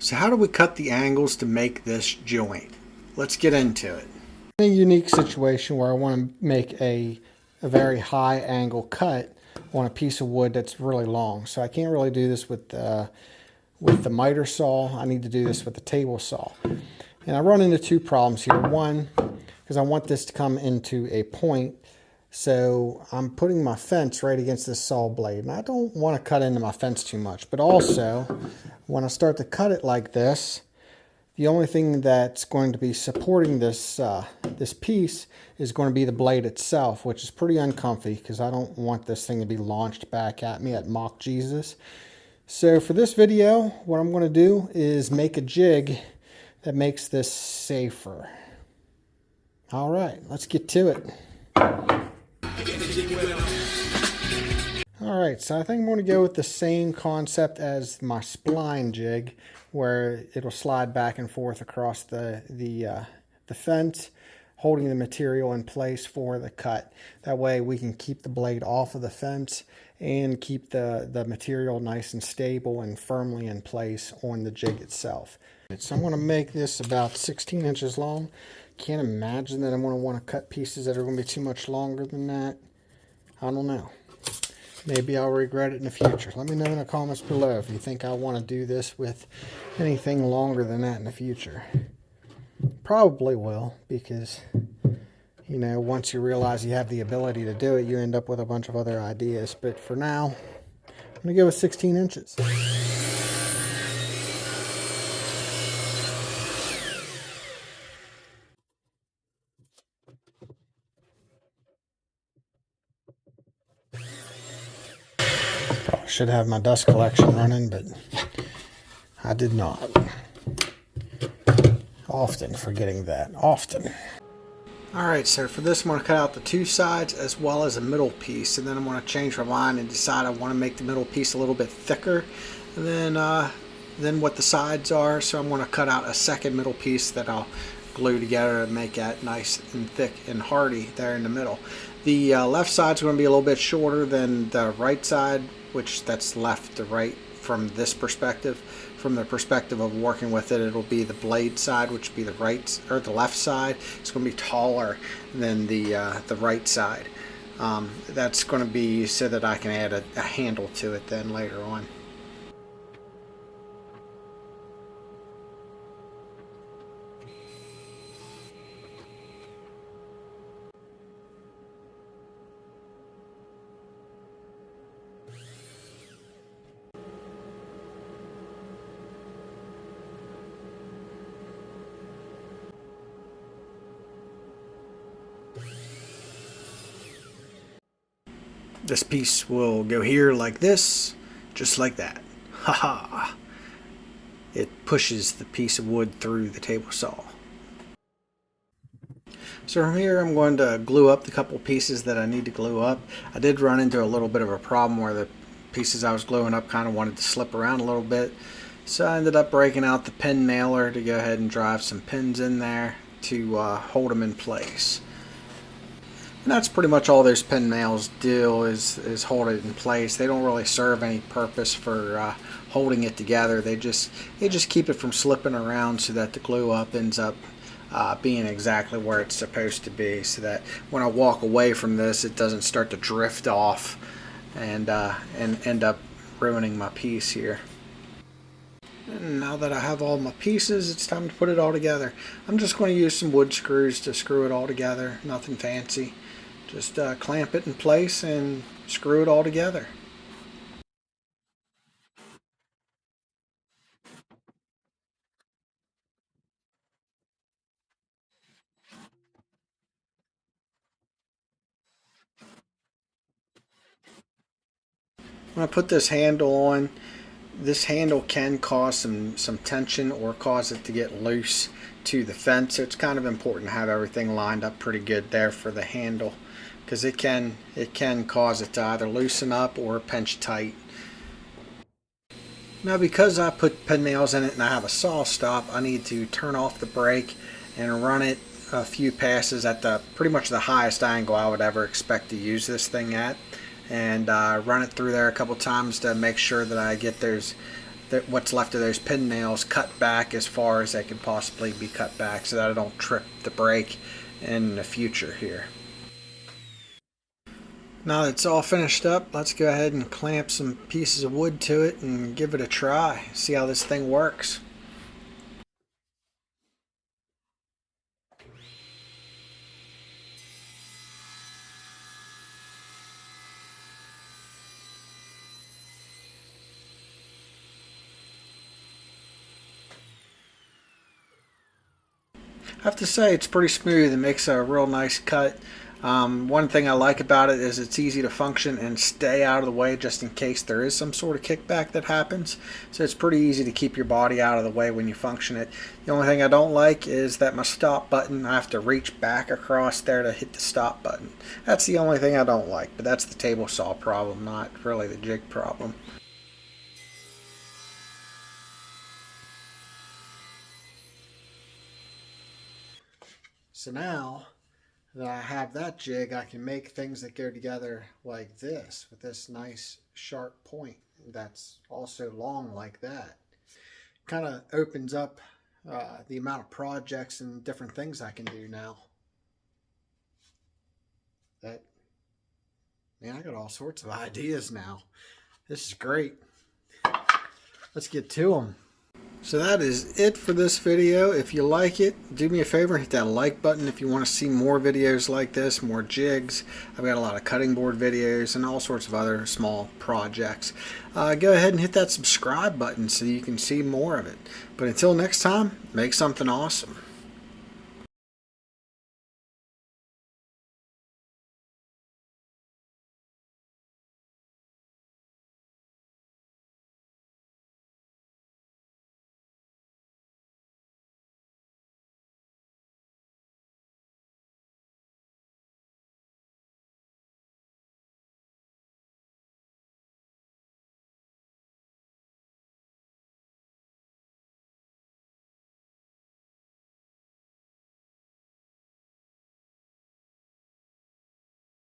So how do we cut the angles to make this joint? Let's get into it. In a unique situation where I want to make a very high angle cut on a piece of wood that's really long. So I can't really do this with the miter saw. I need to do this with the table saw. And I run into two problems here. One, because I want this to come into a point, so I'm putting my fence right against this saw blade, and I don't want to cut into my fence too much. But also, when I start to cut it like this, the only thing that's going to be supporting this this piece is going to be the blade itself, which is pretty uncomfy because I don't want this thing to be launched back at me at Mock Jesus. So for this video, what I'm going to do is make a jig that makes this safer. All right, let's get to it. All right, so I think I'm going to go with the same concept as my spline jig, where it'll slide back and forth across the fence, holding the material in place for the cut. That way we can keep the blade off of the fence and keep the material nice and stable and firmly in place on the jig itself. So I'm going to make this about 16 inches long. Can't imagine that I'm going to want to cut pieces that are going to be too much longer than that. I don't know. Maybe I'll regret it in the future. Let me know in the comments below if you think I want to do this with anything longer than that in the future. Probably will, because, you know, once you realize you have the ability to do it, you end up with a bunch of other ideas. But for now, I'm going to go with 16 inches. Should have my dust collection running, but I did not. Often forgetting that. Often. Alright, so for this I'm going to cut out the two sides as well as a middle piece, and then I'm going to change my mind and decide I want to make the middle piece a little bit thicker than what the sides are. So I'm going to cut out a second middle piece that I'll glue together and make that nice and thick and hardy there in the middle. The left side's going to be a little bit shorter than the right side, which that's left to right from this perspective. From the perspective of working with it, it'll be the blade side, which would be the right or the left side. It's going to be taller than the right side. That's going to be so that I can add a handle to it then later on. This piece will go here like this, just like that. Haha! It pushes the piece of wood through the table saw. So from here I'm going to glue up the couple pieces that I need to glue up. I did run into a little bit of a problem where the pieces I was gluing up kind of wanted to slip around a little bit. So I ended up breaking out the pin nailer to go ahead and drive some pins in there to hold them in place. And that's pretty much all those pin nails do is hold it in place. They don't really serve any purpose for holding it together. They just keep it from slipping around so that the glue up ends up being exactly where it's supposed to be, so that when I walk away from this, it doesn't start to drift off and end up ruining my piece here. And now that I have all my pieces, it's time to put it all together. I'm just going to use some wood screws to screw it all together. Nothing fancy. Just clamp it in place and screw it all together. When I put this handle on, this handle can cause some tension or cause it to get loose to the fence. So it's kind of important to have everything lined up pretty good there for the handle, because it can cause it to either loosen up or pinch tight. Now, because I put pin nails in it and I have a saw stop, I need to turn off the brake and run it a few passes at pretty much the highest angle I would ever expect to use this thing at, and run it through there a couple times to make sure that I get those what's left of those pin nails cut back as far as they can possibly be cut back so that I don't trip the brake in the future here. Now that it's all finished up, let's go ahead and clamp some pieces of wood to it and give it a try. See how this thing works. I have to say it's pretty smooth. It makes a real nice cut. One thing I like about it is it's easy to function and stay out of the way just in case there is some sort of kickback that happens. So it's pretty easy to keep your body out of the way when you function it. The only thing I don't like is that my stop button, I have to reach back across there to hit the stop button. That's the only thing I don't like, but that's the table saw problem, not really the jig problem. So now that I have that jig, I can make things that go together like this, with this nice sharp point that's also long like that. Kind of opens up the amount of projects and different things I can do now. Man, I got all sorts of ideas now. This is great. Let's get to them. So that is it for this video. If you like it, do me a favor and hit that like button if you want to see more videos like this, more jigs. I've got a lot of cutting board videos and all sorts of other small projects. Go ahead and hit that subscribe button so you can see more of it. But until next time, make something awesome.